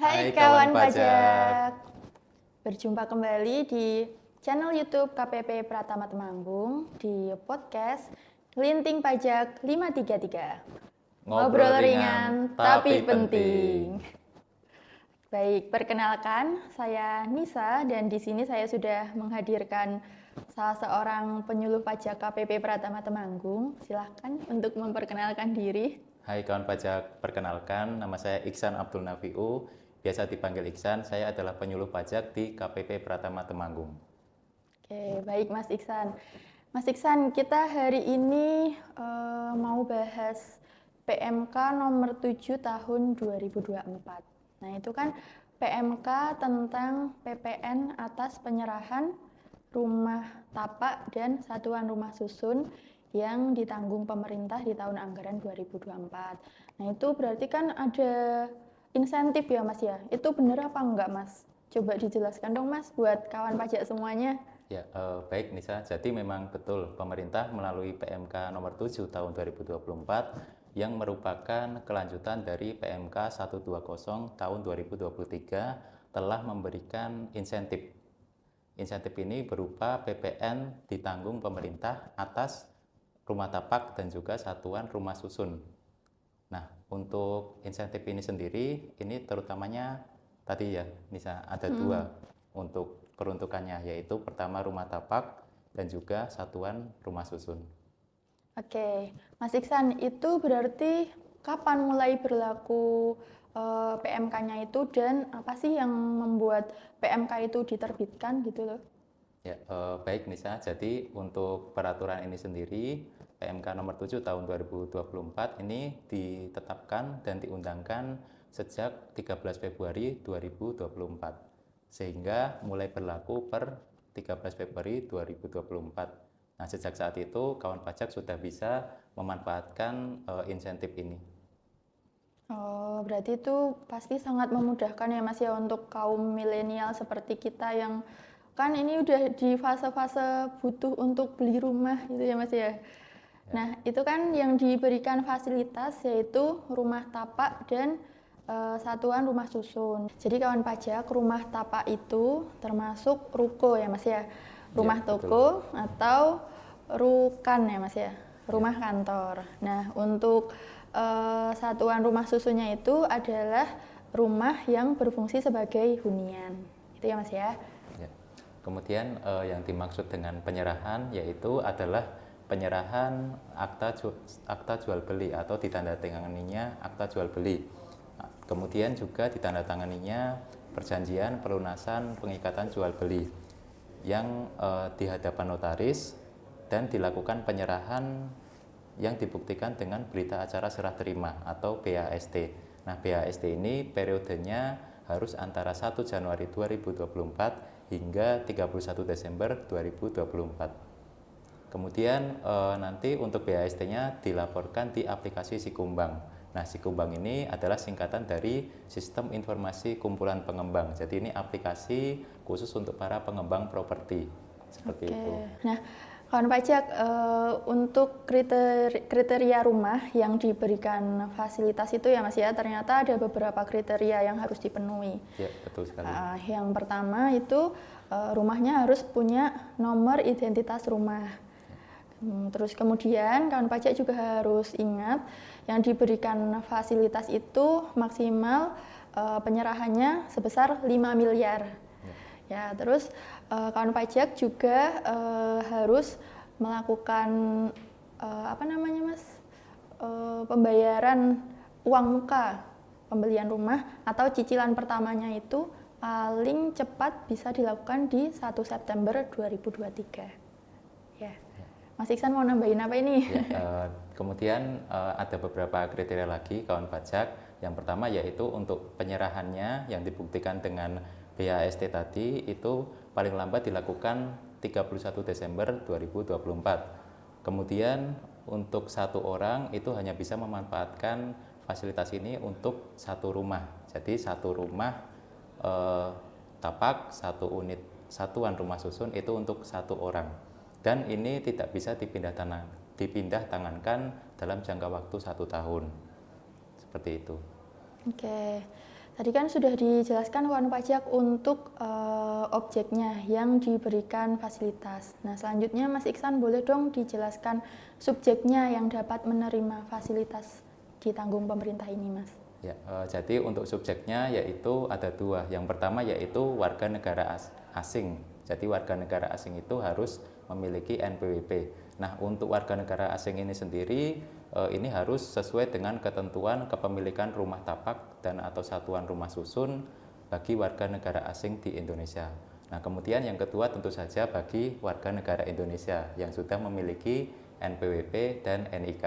Hai kawan pajak, berjumpa kembali di channel YouTube KPP Pratama Temanggung di podcast Linting Pajak 533. Ngobrol ringan tapi penting. Baik, perkenalkan saya Nisa dan di sini saya sudah menghadirkan salah seorang penyuluh pajak KPP Pratama Temanggung. Silahkan untuk memperkenalkan diri. Hai kawan pajak, perkenalkan nama saya Iksan Abdul Nafiu, biasa dipanggil Iksan. Saya adalah penyuluh pajak di KPP Pratama Temanggung. Oke, baik Mas Iksan. Mas Iksan, kita hari ini mau bahas PMK nomor 7 tahun 2024. Nah, itu kan PMK tentang PPN atas penyerahan rumah tapak dan satuan rumah susun yang ditanggung pemerintah di tahun anggaran 2024. Nah, itu berarti kan ada insentif ya Mas ya? Itu benar apa enggak Mas? Coba dijelaskan dong Mas buat kawan pajak semuanya. Ya, baik Nisa, jadi memang betul pemerintah melalui PMK nomor 7 tahun 2024 yang merupakan kelanjutan dari PMK 120 tahun 2023 telah memberikan insentif. Insentif ini berupa PPN ditanggung pemerintah atas rumah tapak dan juga satuan rumah susun. Nah, untuk insentif ini sendiri, ini terutamanya tadi ya, Nisa, ada dua untuk peruntukannya, yaitu pertama rumah tapak dan juga satuan rumah susun. Oke, Mas Iksan, itu berarti kapan mulai berlaku PMK-nya itu dan apa sih yang membuat PMK itu diterbitkan gitu loh? Ya, baik Nisa, jadi untuk peraturan ini sendiri, PMK nomor 7 tahun 2024 ini ditetapkan dan diundangkan sejak 13 Februari 2024, sehingga mulai berlaku per 13 Februari 2024. Nah, sejak saat itu kawan pajak sudah bisa memanfaatkan insentif ini. Oh, berarti itu pasti sangat memudahkan ya Mas ya untuk kaum milenial seperti kita yang kan ini udah di fase-fase butuh untuk beli rumah gitu ya Mas ya. Nah, itu kan yang diberikan fasilitas yaitu rumah tapak dan satuan rumah susun. Jadi kawan pajak, rumah tapak itu termasuk ruko ya Mas ya. Rumah toko atau rukan ya Mas ya. Rumah kantor. Nah, untuk satuan rumah susunnya itu adalah rumah yang berfungsi sebagai hunian. Itu ya Mas ya. Ya. Kemudian yang dimaksud dengan penyerahan yaitu adalah penyerahan akta jual beli atau ditandatanganinya akta jual beli. Nah, kemudian juga ditandatanganinya perjanjian pelunasan pengikatan jual beli yang di hadapan notaris dan dilakukan penyerahan yang dibuktikan dengan berita acara serah terima atau BAST. Nah, BAST ini periodenya harus antara 1 Januari 2024 hingga 31 Desember 2024. Kemudian nanti untuk BAST-nya dilaporkan di aplikasi Sikumbang. Nah, Sikumbang ini adalah singkatan dari Sistem Informasi Kumpulan Pengembang. Jadi ini aplikasi khusus untuk para pengembang properti. Seperti itu. Nah, kawan pajak, untuk kriteria rumah yang diberikan fasilitas itu ya Mas ya, ternyata ada beberapa kriteria yang harus dipenuhi. Ya, betul sekali. Yang pertama itu rumahnya harus punya nomor identitas rumah. Terus kemudian kawan pajak juga harus ingat yang diberikan fasilitas itu maksimal penyerahannya sebesar 5 miliar. Ya, terus kawan pajak juga harus melakukan apa namanya Mas? Pembayaran uang muka pembelian rumah atau cicilan pertamanya itu paling cepat bisa dilakukan di 1 September 2023. Ya. Mas Iksan mau nambahin apa ini? Ya, kemudian ada beberapa kriteria lagi kawan pajak. Yang pertama yaitu untuk penyerahannya yang dibuktikan dengan BAST tadi itu paling lambat dilakukan 31 Desember 2024. Kemudian untuk satu orang itu hanya bisa memanfaatkan fasilitas ini untuk satu rumah. Jadi satu rumah tapak, satu unit satuan rumah susun itu untuk satu orang. Dan ini tidak bisa dipindah tangankan dalam jangka waktu 1 tahun. Seperti itu. Oke, Tadi kan sudah dijelaskan kawan pajak untuk objeknya yang diberikan fasilitas. Nah, selanjutnya Mas Iksan boleh dong dijelaskan subjeknya yang dapat menerima fasilitas ditanggung pemerintah ini, Mas. Ya, jadi untuk subjeknya yaitu ada dua. Yang pertama yaitu warga negara asing. Jadi warga negara asing itu harus memiliki NPWP. Nah, untuk warga negara asing ini sendiri ini harus sesuai dengan ketentuan kepemilikan rumah tapak dan atau satuan rumah susun bagi warga negara asing di Indonesia. Nah, kemudian yang kedua tentu saja bagi warga negara Indonesia yang sudah memiliki NPWP dan NIK.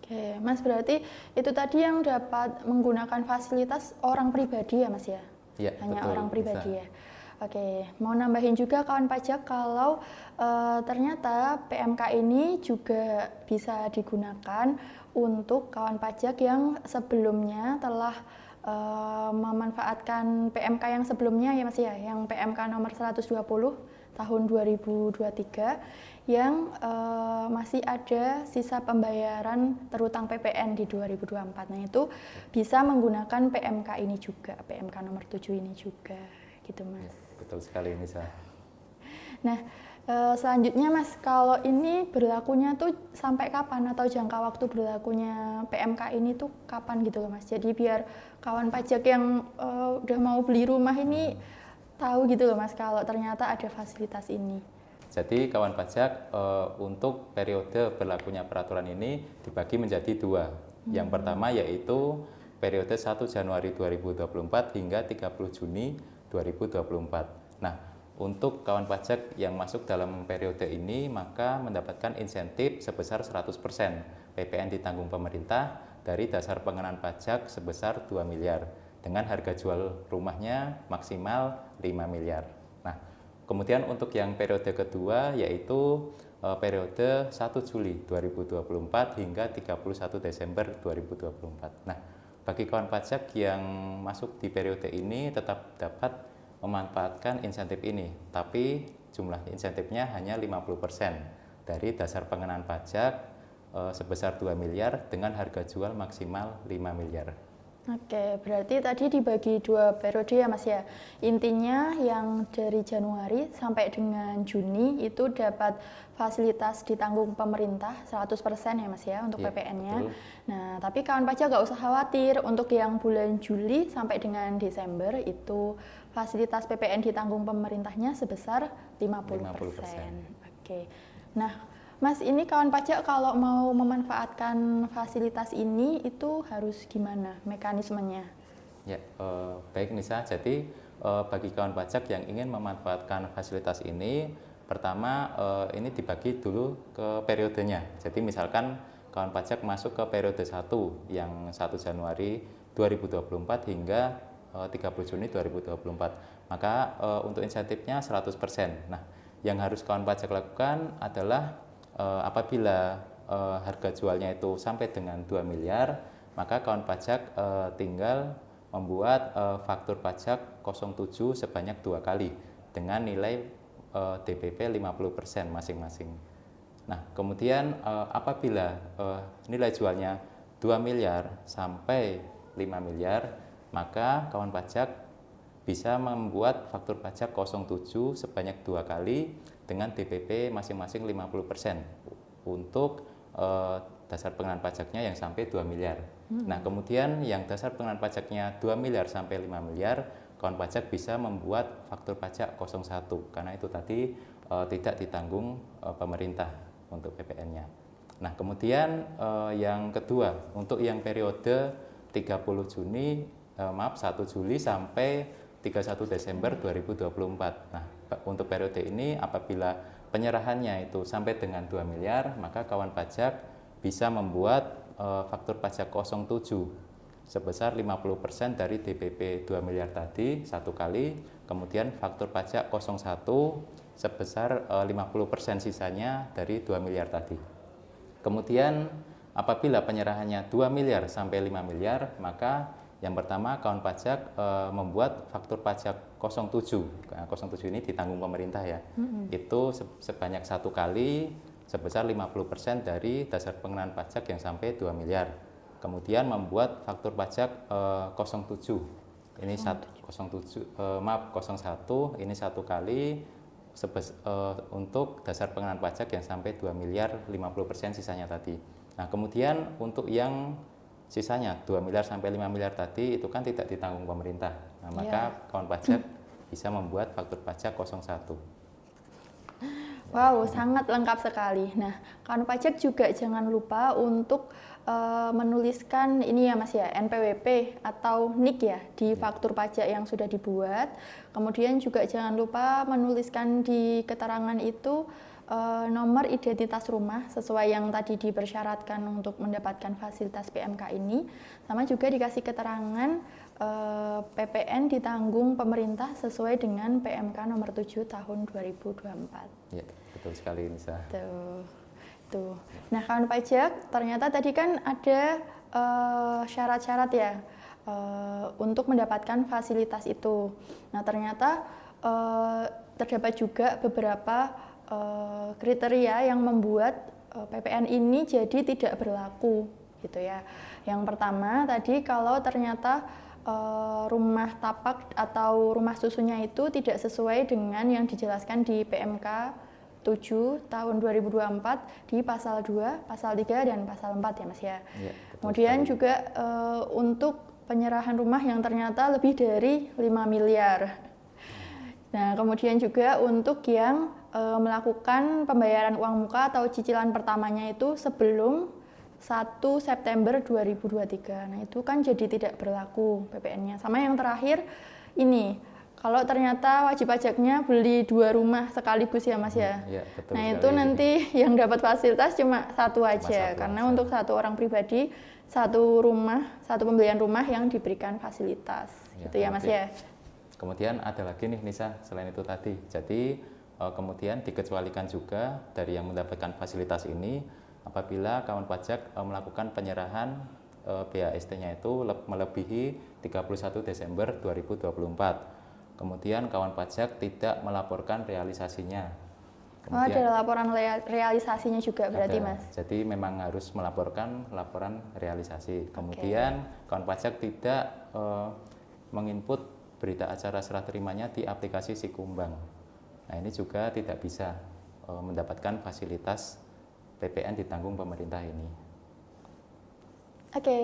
Oke, Mas, berarti itu tadi yang dapat menggunakan fasilitas orang pribadi ya, Mas ya? Ya, Hanya betul, orang pribadi bisa. ya. Oke, mau nambahin juga kawan pajak kalau ternyata PMK ini juga bisa digunakan untuk kawan pajak yang sebelumnya telah memanfaatkan PMK yang sebelumnya ya Mas ya, yang PMK nomor 120 tahun 2023 yang masih ada sisa pembayaran terutang PPN di 2024. Nah, itu bisa menggunakan PMK ini juga, PMK nomor 7 ini juga gitu, Mas. Ya, betul sekali Nisa. Nah, selanjutnya Mas, kalau ini berlakunya tuh sampai kapan atau jangka waktu berlakunya PMK ini tuh kapan gitu loh Mas? Jadi biar kawan pajak yang udah mau beli rumah ini tahu gitu loh Mas kalau ternyata ada fasilitas ini. Jadi kawan pajak untuk periode berlakunya peraturan ini dibagi menjadi dua. Yang pertama yaitu periode 1 Januari 2024 hingga 30 Juni 2024. Nah, untuk kawan pajak yang masuk dalam periode ini maka mendapatkan insentif sebesar 100% PPN ditanggung pemerintah dari dasar pengenaan pajak sebesar 2 miliar dengan harga jual rumahnya maksimal 5 miliar. Nah, kemudian untuk yang periode kedua yaitu periode 1 Juli 2024 hingga 31 Desember 2024. Nah, bagi kawan pajak yang masuk di periode ini tetap dapat memanfaatkan insentif ini, tapi jumlah insentifnya hanya 50% dari dasar pengenaan pajak sebesar 2 miliar dengan harga jual maksimal 5 miliar. Oke, berarti tadi dibagi dua periode ya Mas ya. Intinya yang dari Januari sampai dengan Juni itu dapat fasilitas ditanggung pemerintah 100% ya Mas ya untuk Ya, PPN-nya. betul. Nah, tapi kawan pajak nggak usah khawatir untuk yang bulan Juli sampai dengan Desember itu fasilitas PPN ditanggung pemerintahnya sebesar 50%. Oke. Nah, Mas, ini kawan pajak kalau mau memanfaatkan fasilitas ini itu harus gimana mekanismenya? Ya, baik Nisa. Jadi bagi kawan pajak yang ingin memanfaatkan fasilitas ini, pertama ini dibagi dulu ke periodenya. Jadi misalkan kawan pajak masuk ke periode 1 yang 1 Januari 2024 hingga 30 Juni 2024. Maka untuk insentifnya 100%. Nah, yang harus kawan pajak lakukan adalah apabila harga jualnya itu sampai dengan 2 miliar, maka kawan pajak tinggal membuat faktur pajak 07 sebanyak 2 kali dengan nilai DPP 50% masing-masing. Nah, kemudian apabila nilai jualnya 2 miliar sampai 5 miliar, maka kawan pajak bisa membuat faktur pajak 07 sebanyak 2 kali dengan DPP masing-masing 50% untuk dasar pengenaan pajaknya yang sampai 2 miliar. Nah, kemudian yang dasar pengenaan pajaknya 2 miliar sampai 5 miliar, kawan pajak bisa membuat faktur pajak 01 karena itu tadi tidak ditanggung pemerintah untuk PPN-nya. Nah, kemudian yang kedua, untuk yang periode 30 Juni 1 Juli sampai 31 Desember 2024. Nah, untuk periode ini apabila penyerahannya itu sampai dengan 2 miliar, maka kawan pajak bisa membuat faktur pajak 07 sebesar 50% dari DPP 2 miliar tadi satu kali, kemudian faktur pajak 01 sebesar 50% sisanya dari 2 miliar tadi. Kemudian apabila penyerahannya 2 miliar sampai 5 miliar, maka yang pertama, kawan pajak membuat faktur pajak 07. Nah, 07 ini ditanggung pemerintah ya. Itu sebanyak satu kali sebesar 50% dari dasar pengenaan pajak yang sampai 2 miliar. kemudian membuat faktur pajak 07. Ini 01, ini 1 kali untuk dasar pengenaan pajak yang sampai 2 miliar 50% sisanya tadi. Nah, kemudian untuk yang sisanya 2 miliar sampai 5 miliar tadi itu kan tidak ditanggung pemerintah. Nah, maka kawan pajak bisa membuat faktur pajak 01. Wow, sangat lengkap sekali. Nah, kawan pajak juga jangan lupa untuk menuliskan ini ya Mas ya, NPWP atau NIK ya di faktur pajak yang sudah dibuat. Kemudian juga jangan lupa menuliskan di keterangan itu nomor identitas rumah sesuai yang tadi dipersyaratkan untuk mendapatkan fasilitas PMK ini. Sama juga dikasih keterangan PPN ditanggung pemerintah sesuai dengan PMK nomor 7 tahun 2024. Ya, betul sekali Nisa. Tuh. Nah, kawan pajak, ternyata tadi kan ada syarat-syarat ya untuk mendapatkan fasilitas itu. Nah, ternyata terdapat juga beberapa kriteria yang membuat PPN ini jadi tidak berlaku, gitu ya. Yang pertama tadi kalau ternyata rumah tapak atau rumah susunya itu tidak sesuai dengan yang dijelaskan di PMK 7 tahun 2024 di pasal 2, pasal 3 dan pasal 4 ya Mas ya. Ya, kemudian juga untuk penyerahan rumah yang ternyata lebih dari 5 miliar. Nah, kemudian juga untuk yang melakukan pembayaran uang muka atau cicilan pertamanya itu sebelum 1 September 2023. Nah, itu kan jadi tidak berlaku PPN-nya. Sama yang terakhir ini, kalau ternyata wajib pajaknya beli 2 rumah sekaligus ya Mas ya. Ya, betul nah sekali. itu nanti yang dapat fasilitas cuma satu aja, satu karena aja. untuk satu orang pribadi satu pembelian rumah yang diberikan fasilitas, gitu ya Mas ya. Kemudian ada lagi nih Nisa, selain itu tadi. Jadi kemudian dikecualikan juga dari yang mendapatkan fasilitas ini apabila kawan pajak melakukan penyerahan BHST-nya itu melebihi 31 Desember 2024. Kemudian kawan pajak tidak melaporkan realisasinya. Ada laporan realisasinya juga berarti ada. Mas? Jadi memang harus melaporkan laporan realisasi. Kemudian kawan pajak tidak menginput berita acara serah terimanya di aplikasi Sikumbang. Nah, ini juga tidak bisa mendapatkan fasilitas PPN ditanggung pemerintah ini. Oke.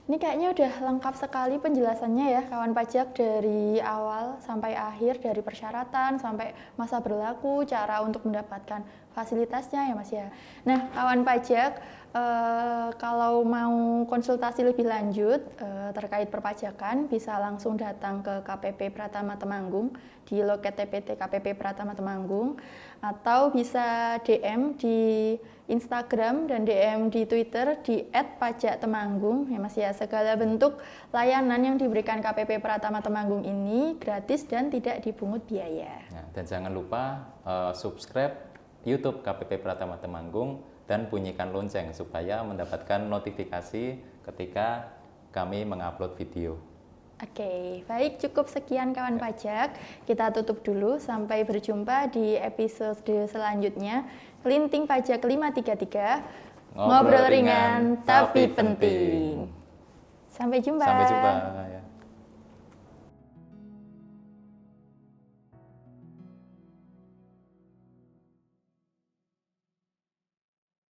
Ini kayaknya udah lengkap sekali penjelasannya ya kawan pajak, dari awal sampai akhir, dari persyaratan sampai masa berlaku, cara untuk mendapatkan fasilitasnya ya Mas ya. Nah, kawan pajak, kalau mau konsultasi lebih lanjut terkait perpajakan bisa langsung datang ke KPP Pratama Temanggung di loket TPT KPP Pratama Temanggung, atau bisa DM di Instagram dan DM di Twitter di @pajaktemanggung ya Mas ya. Segala bentuk layanan yang diberikan KPP Pratama Temanggung ini gratis dan tidak dipungut biaya. Nah, dan jangan lupa subscribe YouTube KPP Pratama Temanggung dan bunyikan lonceng supaya mendapatkan notifikasi ketika kami mengupload video. Oke, baik, cukup sekian kawan pajak. Kita tutup dulu, sampai berjumpa di episode selanjutnya. Linting Pajak 533, ngobrol ringan tapi penting. Sampai jumpa. Sampai jumpa.